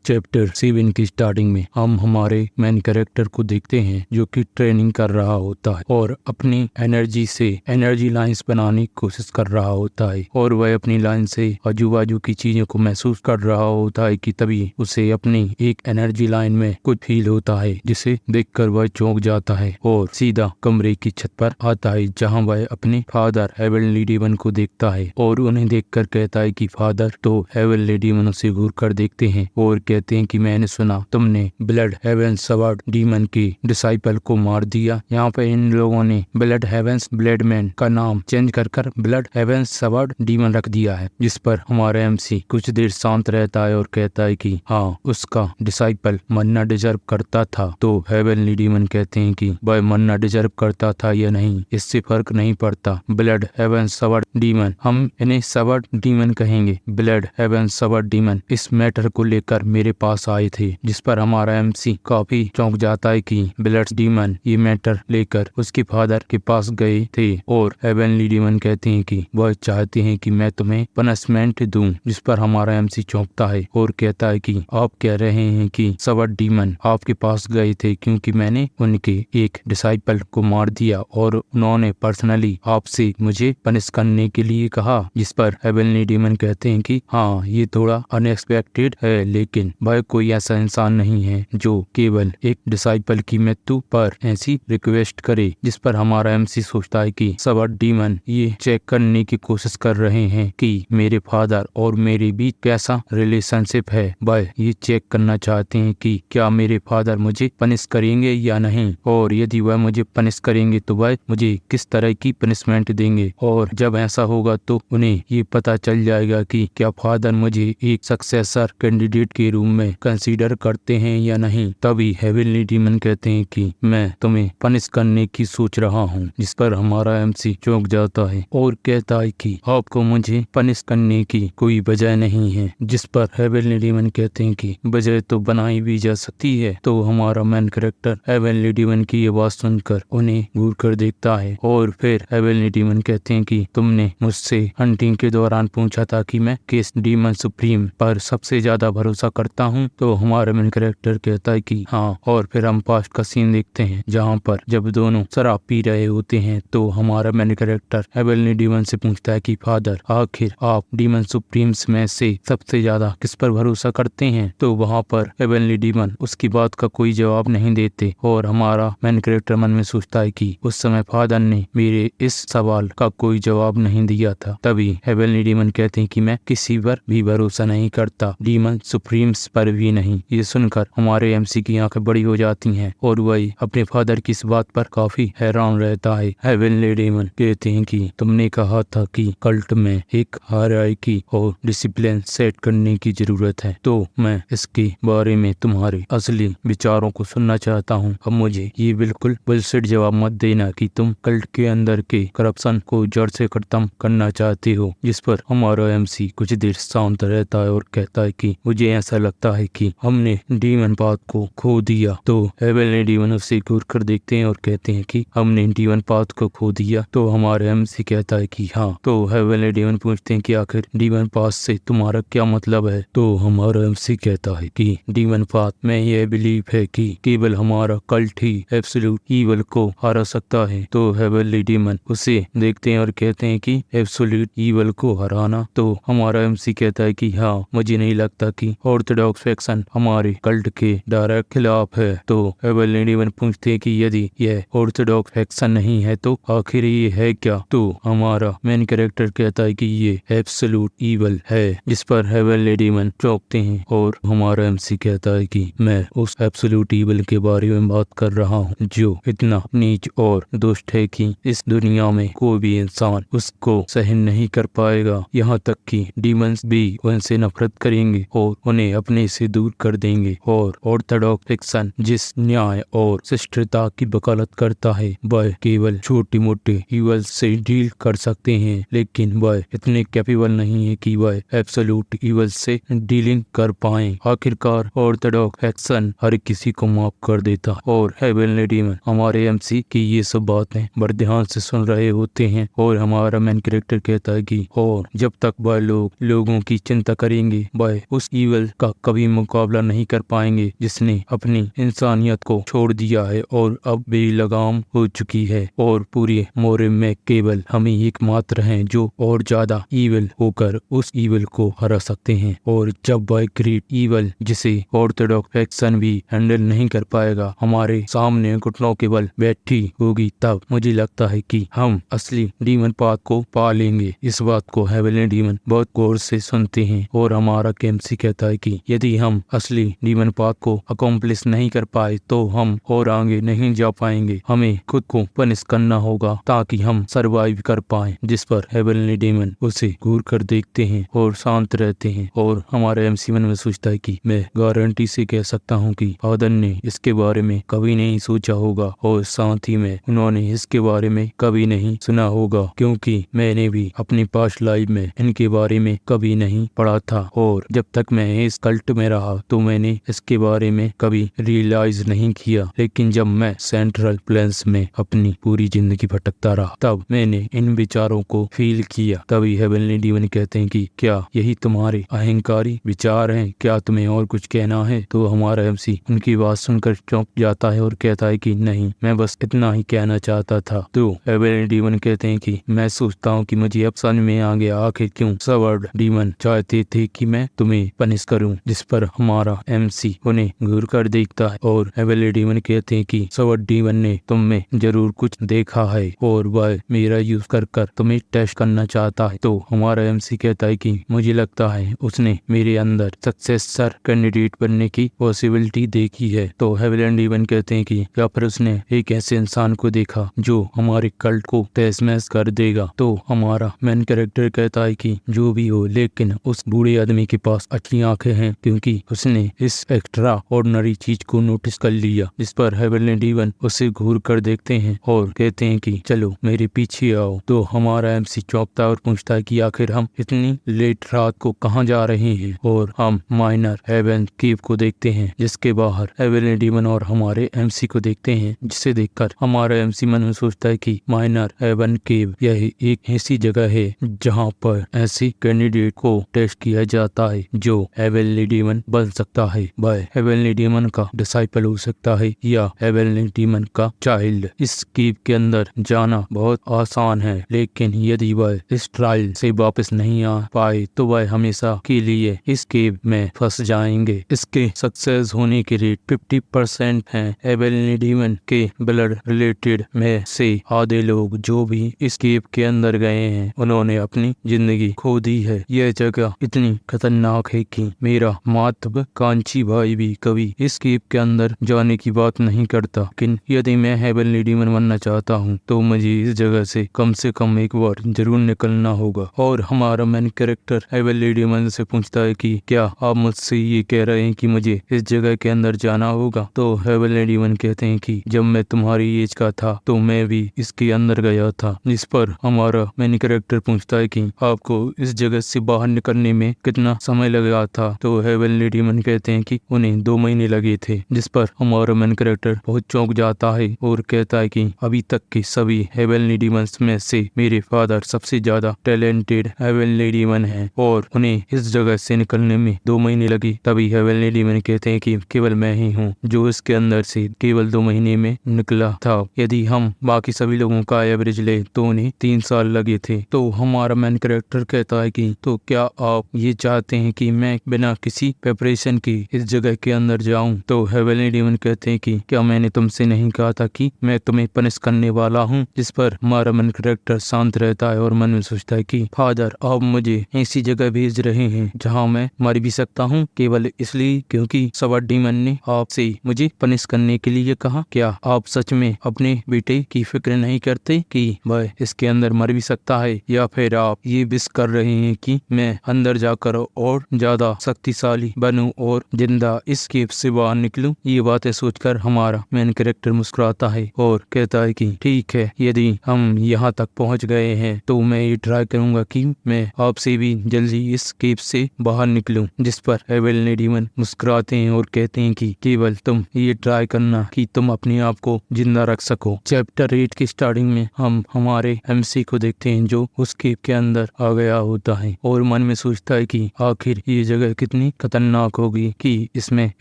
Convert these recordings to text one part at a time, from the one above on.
Chapter 7 की starting में हम हमारे मेन कैरेक्टर को देखते हैं जो कि ट्रेनिंग कर रहा होता है और अपनी एनर्जी से एनर्जी लाइंस बनाने की कोशिश कर रहा होता है और वह अपनी लाइन से आजू बाजू की चीजों को महसूस कर रहा होता है कि तभी उसे अपनी एक एनर्जी लाइन में कुछ फील होता है जिसे देखकर वह चौंक जाता है और सीधा कमरे की छत पर आता है जहां वह अपने फादर हेवनली डीमन को देखता है और उन्हें देखकर कहता है कि फादर। तो हेवनली डीमन उसे घूर कर देखते हैं और कहते हैं कि मैंने सुना तुमने ब्लड हेवन सवर्ड डीमन के डिसाइपल को मार दिया। यहाँ पे इन लोगों ने ब्लड हेवंस ब्लेडमैन का नाम चेंज कर ब्लड हेवन सवर्ड डीमन रख दिया है, जिस पर हमारा एमसी कुछ देर शांत रहता है और कहता है कि हाँ, उसका डिसाइपल मरना डिजर्व करता था। तो हेवनली डीमन कहते हैं कि वह मरना डिजर्व करता था या नहीं इससे फर्क नहीं पड़ता। ब्लड हेवन सवर्ड डीमन, हम इन्हें सवर्ड डीमन कहेंगे, ब्लड हेवन सवर्ड डीमन इस मैटर को लेकर मेरे पास आए थे, जिस पर हमारा एमसी काफी चौंक जाता है कि ब्लड डीमन ये मैटर लेकर उसके फादर के पास गए थे और हेवनली डीमन कहते हैं कि वह चाहते हैं कि मैं तुम्हें पनिशमेंट दूं, जिस पर हमारा एमसी चौंकता है और कहता है कि आप कह रहे हैं कि सवर्ड डीमन आपके पास गए थे क्योंकि मैंने उनके एक डिसाइपल को मार दिया और उन्होंने पर्सनली आपसे मुझे पनिश करने के लिए कहा, जिस पर हेवनली डीमन कहते हैं कि हाँ, ये थोड़ा अनएक्सपेक्टेड है, लेकिन वह कोई ऐसा इंसान नहीं है जो केवल एक डिसाइपल की मृत्यु पर ऐसी रिक्वेस्ट करे। जिस पर हमारा एमसी सोचता है कि सवर्ड डीमन ये चेक करने की कोशिश कर रहे हैं कि मेरे फादर और मेरे बीच कैसा रिलेशनशिप है। वह ये चेक करना चाहते हैं कि क्या मेरे फादर मुझे पनिश करेंगे या नहीं, और यदि वह मुझे पनिश करेंगे तो वह मुझे किस तरह की पनिशमेंट देंगे, और जब ऐसा होगा तो उन्हें ये पता चल जाएगा कि क्या फादर मुझे एक सक्सेसर कैंडिडेट के रूप में कंसीडर करते हैं या नहीं। तभी हेवनली डीमन कहते हैं कि मैं तुम्हें पनिश करने की सोच रहा हूँ, जिस पर हमारा एमसी चौंक जाता है और कहता है कि आपको मुझे पनिश करने की कोई वजह नहीं है। जिस पर हेवनली डीमन कहते हैं कि वजह तो बनाई भी जा सकती है। तो हमारा मेन कैरेक्टर हेवनली डीमन की ये बात सुनकर उन्हें घूर कर देखता है और फिर हेवनली डीमन कहते हैं कि तुमने मुझसे हंटिंग के दौरान पूछा था कि मैं किस डीमन सुप्रीम पर सबसे ज्यादा भरोसा करता हूँ। तो हमारा मेन कैरेक्टर कहता है कि हाँ, और फिर हम पास्ट का सीन देखते हैं जहाँ पर जब दोनों शराब पी रहे होते हैं तो हमारा मेन कैरेक्टर हेवनली डीमन से पूछता है कि फादर, आखिर आप डीमन सुप्रीम्स में से सबसे ज्यादा किस पर भरोसा करते हैं। तो वहाँ पर हेवनली डीमन उसकी बात का कोई जवाब नहीं देते और हमारा मेन कैरेक्टर मन में सोचता है कि उस समय फादर ने मेरे इस सवाल का कोई जवाब नहीं दिया था। तभी हेवनली डीमन कहते हैं कि मैं किसी पर भी भरोसा नहीं करता, डीमन सुप्रीम्स पर भी नहीं। ये सुनकर हमारे एमसी की आंखें बड़ी हो जाती हैं और वही अपने फादर की इस बात पर काफी हैरान रहता है। हेवनली डीमन कहते हैं कि तुमने कहा था कि कल्ट में एक हायरार्की और डिसिप्लिन सेट करने की जरूरत है, तो मैं इसके बारे में तुम्हारे असली विचारों को सुनना चाहता हूँ। अब मुझे ये बिल्कुल बुलशिट जवाब मत देना कि तुम कल्ट के अंदर के करप्शन को जड़ से खत्म करना चाहते हो। जिस पर हमारा एमसी कुछ देर शांत रहता है और कहता है कि मुझे ऐसा लगता है कि हमने डीमन पाथ को खो दिया। तो हेवनली डीमन उसे घूर कर देखते हैं और कहते हैं कि हमने डीमन पाथ को खो दिया। तो हमारा एमसी कहता है कि हाँ। तो हेवनली डीमन पूछते हैं कि आखिर डीमन पाथ से तुम्हारा क्या मतलब है। तो हमारा एमसी कहता है कि डीमन पाथ में यह बिलीव है कि केवल हमारा कल्ट ही एब्सोल्यूट ईवल को हरा सकता है। तो हेवनली डीमन उसे देखते हैं और कहते हैं कि एब्सोल्यूट ईवल को हराना। तो हमारा एमसी कहता है कि हाँ, मुझे नहीं लगता कि ऑर्थोडॉक्स फैक्शन हमारे कल्ट के डायरेक्ट खिलाफ है। तो हेवनली डीमन पूछते हैं कि यदि यह ऑर्थोडॉक्स फैक्शन नहीं है तो आखिर ये है क्या। तो हमारा मेन कैरेक्टर कहता है कि ये एब्सोल्यूट ईवल है। जिस पर हेवनली डीमन चौंकते हैं और हमारा एमसी कहता है कि मैं उस एब्सोल्यूट ईवल के बारे में बात कर रहा हूँ जो इतना नीच और दुष्ट है कि इस दुनिया में कोई भी इंसान उसको सहन नहीं कर पाएगा। यहाँ तक कि डीमंस भी उनसे नफरत करेंगे और उन्हें अपने से दूर कर देंगे। और ऑर्थोडॉक्स फैक्शन जिस न्याय और शिष्टता की वकालत करता है वह केवल छोटे मोटे ईवल से डील कर सकते हैं, लेकिन वह इतने कैपेबल नहीं है कि वह एब्सोल्यूट ईवल से डीलिंग कर पाए। आखिरकार ऑर्थोडॉक्स फैक्शन हर किसी को माफ कर देता और हेवनली डीमन हमारे एमसी की ये सब बातें बड़े ध्यान से सुन रहे होते हैं और हमारा मेन कैरेक्टर कहता है कि और जब तक वह लोगों की चिंता करेंगे वह उस ईवल का कभी मुकाबला नहीं कर पाएंगे, जिसने अपनी इंसानियत को छोड़ दिया है और अब बेलगाम हो चुकी है। और पूरे मोरे में केवल हम ही एकमात्र हैं जो और ज्यादा ईविल होकर उस ईविल को हरा सकते हैं। और जब वह ग्रेट ईविल, जिसे ऑर्थोडॉक्स फैक्शन भी हैंडल नहीं कर पाएगा, हमारे सामने घुटनों के बल बैठी होगी, तब मुझे लगता है कि हम असली डीमन पाथ को पा लेंगे। इस बात को हेवनली डीमन बहुत गौर से सुनते हैं और हमारा केएमसी कहता है कि यदि हम असली डीमन पाथ को अकॉम्प्लिश नहीं कर पाए तो हम और आगे नहीं जा पाएंगे। हमें खुद को पनिश करना होगा ताकि हम सरवाइव कर पाए। जिस पर हेवनली डीमन उसे घूर कर देखते हैं और शांत रहते हैं। और हमारे एमसी मन में सोचता है कि मैं गारंटी से कह सकता हूँ कि फादर ने इसके बारे में कभी नहीं सोचा होगा और साथ ही में उन्होंने इसके बारे में कभी नहीं सुना होगा, क्योंकि मैंने भी अपनी पास्ट लाइफ में इनके बारे में कभी नहीं पढ़ा था। और जब तक मैं इस कल्ट में रहा तो मैंने इसके बारे में कभी रियलाइज नहीं किया। लेकिन जब मैं सेंट्रल प्लेन्स में अपनी पूरी जिंदगी भटकता रहा तब मैंने इन विचारों को फील किया। तभी हेवनली डीमन कहते हैं कि क्या यही तुम्हारे अहंकारी विचार हैं? क्या तुम्हें और कुछ कहना है? तो हमारा एमसी उनकी बात सुनकर चौंक जाता है और कहता है कि नहीं, मैं बस इतना ही कहना चाहता था। तो हेवनली डीमन कहते हैं कि मैं सोचता हूँ कि मुझे अब समझ में आ गया आखिर क्यों सवर्ड डीमन चाहते थे कि मैं तुम्हें पनिश करूं। जिस पर हमारा एमसी उन्हें घूर कर देखता है और हेवनली डीमन कहते हैं कि सवर्ड डीमन ने तुम में जरूर कुछ देखा है और वह मेरा यूज कर तुम्हें टेस्ट करना चाहता है। तो हमारा एमसी कहता है कि मुझे लगता है उसने मेरे अंदर सक्सेसर कैंडिडेट बनने की पॉसिबिलिटी देखी है। तो हेवनली डीमन कहते हैं कि या फिर उसने एक ऐसे इंसान को देखा जो हमारे कल्ट को तहस-नहस कर देगा। तो हमारा मेन कैरेक्टर कहता है कि जो भी हो, लेकिन उस बूढ़े आदमी के पास अच्छी आंखें हैं क्योंकि उसने इस एक्स्ट्रा ऑर्डिनरी चीज को नोटिस कर लिया। इस पर हेवनली डीमन उसे घूर कर देखते हैं और कहते हैं कि चलो मेरे पीछे आओ। तो हमारा एमसी चौंकता और पूछता है कि आखिर हम इतनी लेट रात को कहाँ जा रहे हैं। और हम माइनर हेवन केव को देखते हैं जिसके बाहर हेवनली डीमन और हमारे एमसी को देखते हैं, जिसे देखकर हमारा एमसी मन में सोचता है कि माइनर हेवन केव यह एक ऐसी जगह है जहां पर ऐसी कैंडिडेट को टेस्ट किया जाता है जो हेवनली डीमन बन सकता है। वह हेवनली डीमन का डिसाइपल हो सकता है या हेवनली डीमन का चाइल्ड। इस केव के अंदर जाना बहुत आसान है, लेकिन यदि वह इस ट्रायल से वापस नहीं आ पाए तो वह हमेशा के लिए इस केव में फंस जाएंगे। इसके सक्सेस होने के रेट 50% है। हेवनली डीमन के ब्लड रिलेटेड में से आधे लोग जो भी इस केव के अंदर गए हैं उन्होंने अपनी जिंदगी खो दी है। यह जगह इतनी खतरनाक है कि मेरा महत्वाकांक्षी भाई भी कभी इस केव के अंदर जाने की बात नहीं करता। लेकिन यदि मैं हेवनली डीमन बनना चाहता हूँ तो मुझे इस जगह से कम एक बार जरूर निकलना होगा। और हमारा मेन कैरेक्टर हेवनली डीमन से पूछता है कि क्या आप मुझसे ये कह रहे हैं कि मुझे इस जगह के अंदर जाना होगा? तो हेवनली डीमन कहते हैं कि जब मैं तुम्हारी एज का था तो मैं भी इसके अंदर गया था। जिस पर हमारा मेन कैरेक्टर पूछता है कि आपको इस जगह से बाहर निकलने में कितना समय लगा था? तो हेवनली डीमन कहते हैं कि उन्हें 2 महीने लगे थे। जिस पर हमारा मेन कैरेक्टर बहुत चौंक जाता है और कहता है कि अभी तक के सभी हेवनली डीमंस में से मेरे फादर सबसे ज्यादा टैलेंटेड हेवनली डीमन है और उन्हें इस जगह से निकलने में 2 महीने लगे। तभी हेवनली डीमन कहते हैं कि केवल मैं ही हूँ जो इसके अंदर से केवल 2 महीने में निकला था। यदि हम बाकी सभी लोगों का एवरेज ले तो उन्हें 3 साल लगे थे। तो हमारा मेन कैरेक्टर कहता है कि तो क्या आप ये चाहते हैं कि मैं बिना किसी प्रिपरेशन की इस जगह के अंदर जाऊं? तो हेवनली डीमन कहते हैं कि क्या मैंने तुमसे नहीं कहा था कि मैं तुम्हें पनिश करने वाला हूं? जिस पर हमारा मेन कैरेक्टर शांत रहता है और मन में सोचता है कि फादर आप मुझे ऐसी जगह भेज रहे हैं जहां मैं मर भी सकता हूं केवल इसलिए क्योंकि सवर्ड डीमन ने आपसे मुझे पनिश करने के लिए कहा। क्या आप सच में अपने बेटे की फिक्र नहीं करते कि वह इसके अंदर मर भी सकता है? या फिर आप ये विश कर रहे हैं कि मैं अंदर जाकर और ज्यादा शक्तिशाली बनूं और जिंदा इस केव से बाहर निकलूं? ये बातें सोचकर हमारा मेन कैरेक्टर मुस्कुराता है और कहता है कि ठीक है, यदि हम यहाँ तक पहुँच गए हैं तो मैं ये ट्राई करूंगा कि मैं आपसे भी जल्दी इस केव से बाहर निकलूं। जिस पर हेवनली डीमन मुस्कुराते हैं और कहते हैं कि केवल तुम ये ट्राई करना कि तुम अपने आप को जिंदा रख सको। चैप्टर 8 की स्टार्टिंग में हम हमारे एमसी को देखते हैं जो उस केव के अंदर आ गया होता है और मन में सोचता है कि आखिर ये जगह कितनी इतनी खतरनाक होगी कि इसमें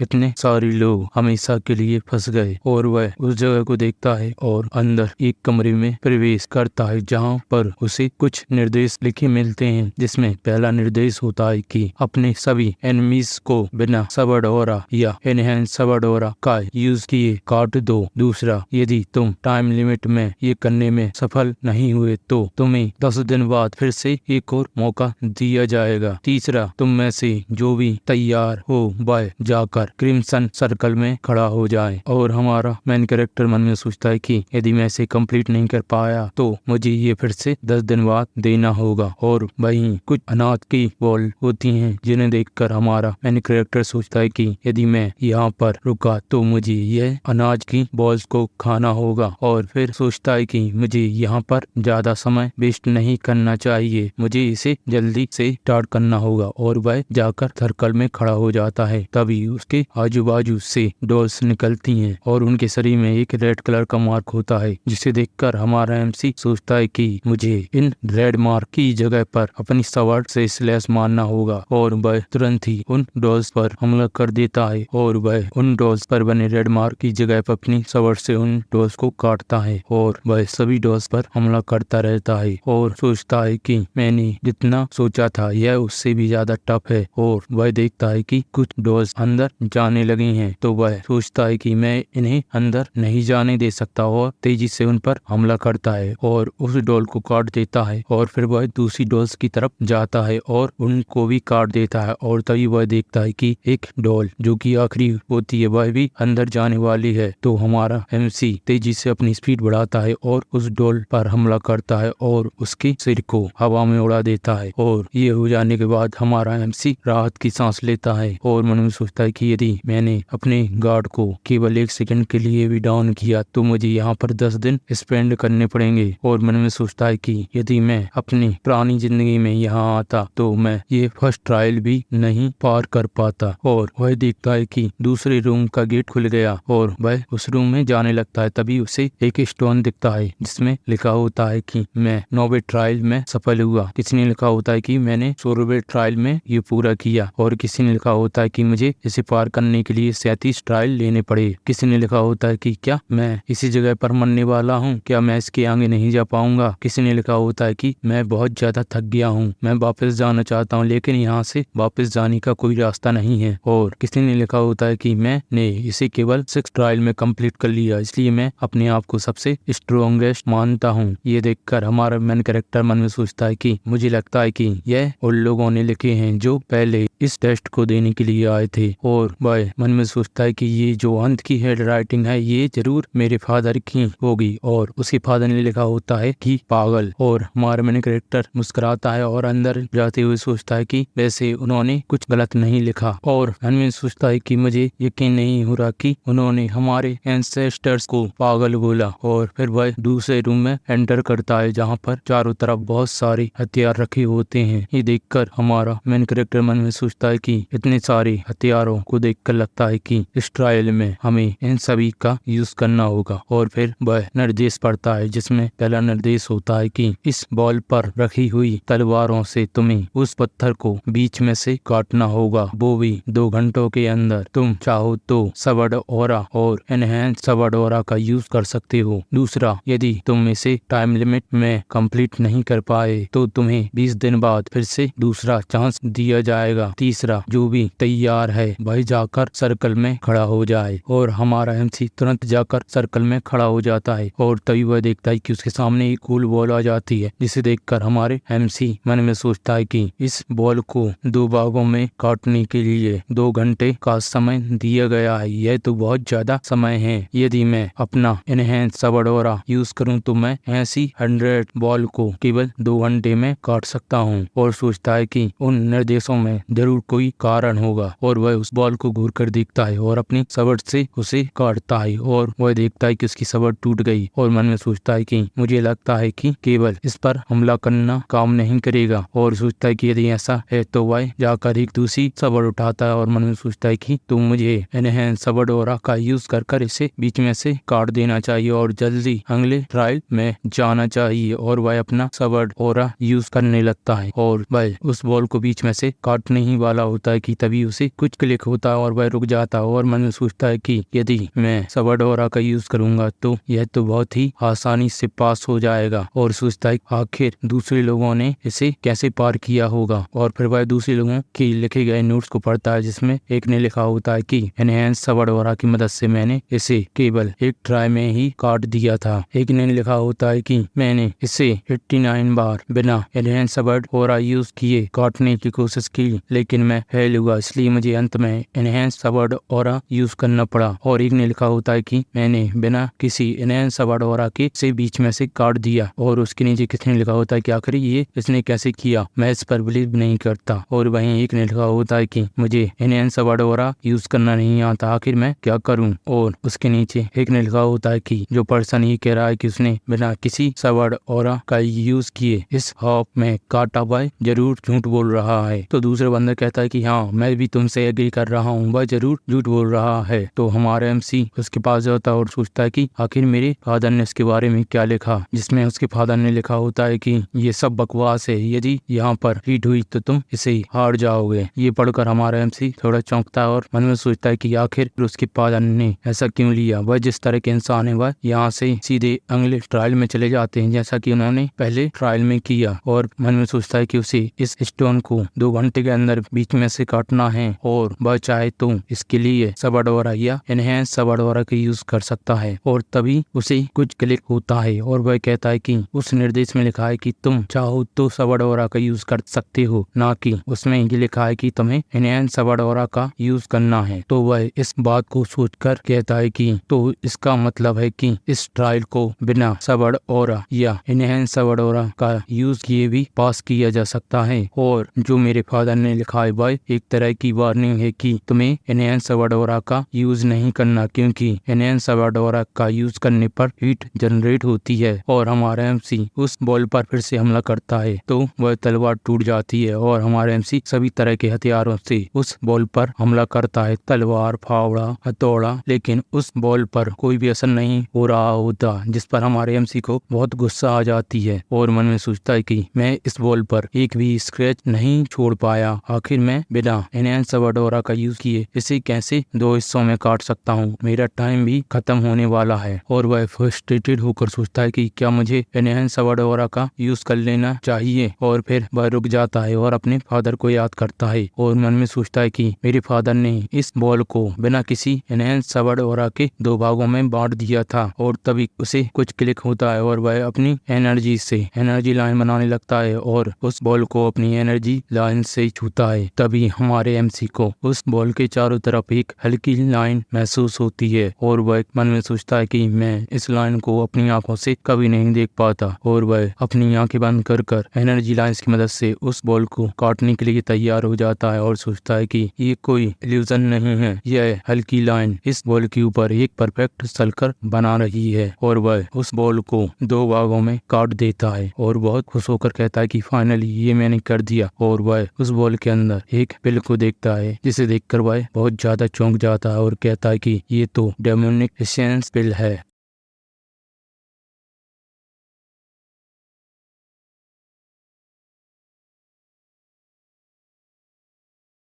इतने सारे लोग हमेशा के लिए फंस गए। और वह उस जगह को देखता है और अंदर एक कमरे में प्रवेश करता है जहाँ पर उसे कुछ निर्देश लिखे मिलते हैं, जिसमें पहला निर्देश होता है कि अपने सभी एनिमीज को बिना सबडोरा या एनहेंस सबडोरा का यूज किए काट दो। दूसरा, यदि तुम टाइम लिमिट में ये करने में सफल नहीं हुए तो तुम्हें 10 दिन बाद फिर से एक और मौका दिया जाएगा। तीसरा, तुम में से जो भी तैयार हो वह जाकर क्रिम्सन सर्कल में खड़ा हो जाए। और हमारा मेन कैरेक्टर मन में सोचता है कि यदि मैं इसे कंप्लीट नहीं कर पाया तो मुझे ये फिर से 10 दिन बाद देना होगा। और वहीं कुछ अनाज की बॉल होती हैं जिन्हें देखकर हमारा मेन कैरेक्टर सोचता है कि यदि मैं यहाँ पर रुका तो मुझे यह अनाज की बॉल्स को खाना होगा। और फिर सोचता है कि मुझे यहाँ पर ज्यादा समय वेस्ट नहीं करना चाहिए, मुझे इसे जल्दी से स्टार्ट करना होगा। और वह जाकर सर्कल में खड़ा हो जाता है। तभी उसके आजू बाजू से डॉल्स निकलती हैं और उनके शरीर में एक रेड कलर का मार्क होता है, जिसे देखकर हमारा एमसी सोचता है कि मुझे इन रेड मार्क की जगह पर अपनी स्वॉर्ड से स्लैश मारना होगा। और वह तुरंत ही उन डॉल्स पर हमला कर देता है और वह उन डॉल्स पर बने रेड मार्क की जगह पर अपनी स्वॉर्ड से उन डॉल्स को काटता है। और वह सभी डॉल्स पर हमला करता रहता है और सोचता है कि मैंने जितना सोचा था यह उससे भी ज्यादा टफ है। और वह देखता है कि कुछ डॉल्स अंदर जाने लगे हैं, तो वह सोचता है कि मैं इन्हें अंदर नहीं जाने दे सकता और तेजी से उन पर हमला करता है और उस डॉल को काट देता है। और फिर वह दूसरी डॉल्स की तरफ जाता है और उनको भी काट देता है। और तभी वह देखता है कि एक डॉल जो कि आखिरी होती है वह भी अंदर जाने वाली है। तो हमारा एमसी तेजी से अपनी स्पीड बढ़ाता है और उस डॉल पर हमला करता है और उसके सिर को हवा में उड़ा देता है। और ये हो जाने के बाद हमारा एमसी राहत की सांस लेता है और मन में सोचता है कि यदि मैंने अपने गार्ड को केवल 1 सेकंड के लिए भी डाउन किया तो मुझे यहाँ पर 10 दिन स्पेंड करने पड़ेंगे। और मन में सोचता है कि यदि मैं अपनी पुरानी जिंदगी में यहाँ आता तो मैं ये फर्स्ट ट्रायल भी नहीं पार कर पाता। और वह देखता है कि दूसरे रूम का गेट खुल गया और वह उस रूम में जाने लगता है। तभी उसे एक स्टोन दिखता है जिसमें लिखा होता है कि मैं 9वें ट्रायल में सफल हुआ। किसी ने लिखा होता है कि मैंने 16वें ट्रायल में ये पूरा किया। और किसी ने लिखा होता है कि मुझे इसे पार करने के लिए 37 ट्रायल लेने पड़े। किसी ने लिखा होता है कि क्या मैं इसी जगह पर मरने वाला हूँ, क्या मैं इसके आगे नहीं जा पाऊंगा। किसी ने लिखा होता है कि मैं बहुत ज्यादा थक गया हूँ, मैं वापस जाना चाहता हूँ लेकिन यहाँ से वापस जाने का कोई रास्ता नहीं है। और किसी ने लिखा होता है कि मैंने इसे केवल 6 ट्रायल में कंप्लीट कर लिया, इसलिए मैं अपने आप को सबसे स्ट्रॉन्गेस्ट मानता हूँ। ये देखकर हमारा मेन कैरेक्टर मन में सोचता है कि मुझे लगता है कि यह उन लोगों ने लिखे हैं जो पहले इस टेस्ट को देने के लिए आए थे। और वह मन में सोचता है कि ये जो अंत की हेड राइटिंग है ये जरूर मेरे फादर की होगी। और उसके फादर ने लिखा होता है कि पागल। और हमारा मेन कैरेक्टर मुस्कुराता है और अंदर जाते हुए सोचता है कि वैसे उन्होंने कुछ गलत नहीं लिखा। और मन में सोचता है कि मुझे यकीन नहीं हो रहा कि उन्होंने हमारे एंसेस्टर्स को पागल बोला। और फिर वह दूसरे रूम में एंटर करता है जहाँ पर चारों तरफ बहुत सारे हथियार रखे होते हैं। ये देखकर हमारा मेन कैरेक्टर मन में सोचता है कि इतने सारे हथियारों को देखकर लगता है कि इस ट्रायल में हमें इन सभी का यूज करना होगा। और फिर वह निर्देश पढ़ता है जिसमें पहला निर्देश होता है कि इस बॉल पर रखी हुई तलवारों से तुम्हें उस पत्थर को बीच में से काटना होगा, वो भी 2 घंटों के अंदर। तुम चाहो तो सबडोरा और एनहेंस सबडोरा का यूज कर सकते हो। दूसरा, यदि तुम इसे टाइम लिमिट में कंप्लीट नहीं कर पाए तो तुम्हें 20 दिन बाद फिर से दूसरा चांस दिया जाएगा। तीसरा, जो भी तैयार है वह जाकर सर्कल में खड़ा हो जाए। और हमारा एमसी तुरंत जाकर सर्कल में खड़ा हो जाता है और तभी वह देखता है कि उसके सामने एक कूल बॉल आ जाती है, जिसे देखकर हमारे एमसी मन में सोचता है कि इस बॉल को 2 भागों में काटने के लिए 2 घंटे का समय दिया गया है। यह तो बहुत ज्यादा समय है। यदि मैं अपना एनहेंस सबडोरा यूज करूं तो मैं ऐसी 100 बॉल को केवल 2 घंटे में काट सकता हूं। और सोचता है कि उन निर्देशों में जरूर कोई कारण होगा। और वह उस बॉल को घूर कर देखता है और अपनी सबड़ से उसे काटता है और वह देखता है कि उसकी सबड़ टूट गई। और मन में सोचता है कि मुझे लगता है कि केवल इस पर हमला करना काम नहीं करेगा। और सोचता है कि यदि ऐसा है तो वह जाकर एक दूसरी सबड़ उठाता है और मन में सोचता है कि तुम मुझे एनहेंस सबडोरा का यूज कर इसे बीच में से काट देना चाहिए और जल्दी अगले ट्रायल में जाना चाहिए। और वह अपना सबडोरा यूज करने लगता है और वह उस बॉल को बीच में से काटने ही ही वाला होता है कि तभी उसे कुछ क्लिक होता है और वह रुक जाता है और मन में सोचता है कि यदि मैं सबडोरा का यूज करूंगा तो यह तो बहुत ही आसानी से पास हो जाएगा, और सोचता है आखिर दूसरे लोगों ने इसे कैसे पार किया होगा। और फिर वह दूसरे लोगों के लिखे गए नोट्स को पढ़ता है जिसमें एक ने लिखा होता है कि एनहेंस सबडोरा की मदद से मैंने इसे केवल एक ट्राई में ही काट दिया था। एक ने लिखा होता है कि मैंने इसे 89 बार बिना एनहेंस सबडोरा यूज किए काटने की कोशिश की, लेकिन मैं फेल हुआ, इसलिए मुझे अंत में एनहेंस सबडोरा यूज करना पड़ा। और एक ने लिखा होता है कि मैंने बिना किसी एनहेंस सबडोरा के से बीच में से काट दिया, और उसके नीचे किसने लिखा होता है कि आखिर ये इसने कैसे किया, मैं इस पर बिलीव नहीं करता। और वहीं एक ने लिखा होता है कि मुझे एनहेंस सबडोरा यूज करना नहीं आता, आखिर मैं क्या करूं। और उसके नीचे एक ने लिखा होता है कि जो पर्सन ये कह रहा है कि उसने बिना किसी सबडोरा का यूज किए इस हॉप में काटा हुआ जरूर झूठ बोल रहा है। तो दूसरा बंदा कहता है कि हाँ, मैं भी तुमसे एग्री कर रहा हूँ, वह जरूर झूठ बोल रहा है। तो हमारा एमसी उसके पास जाता है और सोचता है कि आखिर मेरे फादर ने इसके बारे में क्या लिखा, जिसमें उसके फादर ने लिखा होता है कि ये सब बकवास है, यदि यहाँ पर हिट हुई तो तुम इसे हार जाओगे। ये पढ़कर हमारा एमसी थोड़ा चौंकता है और मन में सोचता है कि आखिर उसके फादर ने ऐसा क्यों लिया। वह जिस तरह के इंसान है वह यहाँ से सीधे अगले ट्रायल में चले जाते हैं जैसा कि उन्होंने पहले ट्रायल में किया, और मन में सोचता है कि उसे इस स्टोन को 2 घंटे के अंदर बीच में से काटना है, और वह चाहे तो इसके लिए सबडोरा या एनहेंस सबडोरा का यूज कर सकता है। और तभी उसे कुछ क्लिक होता है और वह कहता है कि उस निर्देश में लिखा है कि तुम चाहो तो सबडोरा का यूज कर सकते हो, ना कि उसमें ये लिखा है कि तुम्हें एनहेंस सबडोरा का यूज करना है। तो वह इस बात को सोचकर कहता है कि तो इसका मतलब है कि इस ट्रायल को बिना सबडोरा या एनहेंस सबडोरा का यूज किए भी पास किया जा सकता है। और जो मेरे फादर ने लिखा है वह एक तरह की वार्निंग है कि तुम्हें एनहेंस सबडोरा का यूज नहीं करना, क्योंकि एनहेंस सबडोरा का यूज करने पर हीट जनरेट होती है। और हमारा एमसी उस बॉल पर फिर से हमला करता है तो वह तलवार टूट जाती है और हमारा एमसी सभी तरह के हथियारों से उस बॉल पर हमला करता है, तलवार, फावड़ा, हथौड़ा, लेकिन उस बॉल पर कोई भी असर नहीं हो रहा होता, जिस पर हमारे एमसी को बहुत गुस्सा आ जाती है और मन में सोचता है कि मैं इस बॉल पर एक भी स्क्रैच नहीं छोड़ पाया, आखिर मैं बिना एनहेंस सबडोरा का यूज किए इसे कैसे 2 हिस्सों में काट सकता हूँ, मेरा टाइम भी खत्म होने वाला है। और वह फ्रस्ट्रेटेड होकर सोचता है कि क्या मुझे एनहेंस सबडोरा का यूज कर लेना चाहिए, और फिर वह रुक जाता है और अपने फादर को याद करता है और मन में सोचता है कि मेरे फादर ने इस बॉल को बिना किसी एनहेंस सबडोरा के 2 भागों में बांट दिया था। और तभी उसे कुछ क्लिक होता है और वह अपनी एनर्जी से एनर्जी लाइन बनाने लगता है और उस बॉल को अपनी एनर्जी लाइन से छूता है। तभी हमारे एमसी को उस बॉल के चारों तरफ एक हल्की लाइन महसूस होती है और वह मन में सोचता है कि मैं इस लाइन को अपनी आंखों से कभी नहीं देख पाता, और वह अपनी आंखें बंद कर एनर्जी लाइंस की मदद से उस बॉल को काटने के लिए तैयार हो जाता है और सोचता है कि ये कोई इल्यूजन नहीं है, यह हल्की लाइन इस बॉल के ऊपर एक परफेक्ट सर्कल बना रही है। और वह उस बॉल को 2 भागों में काट देता है और बहुत खुश होकर कहता है कि फाइनली ये मैंने कर दिया। और वह उस बॉल के अंदर एक पिल को देखता है जिसे देखकर वह बहुत ज्यादा चौंक जाता है और कहता है कि ये तो डेमोनिक एसेंस पिल है।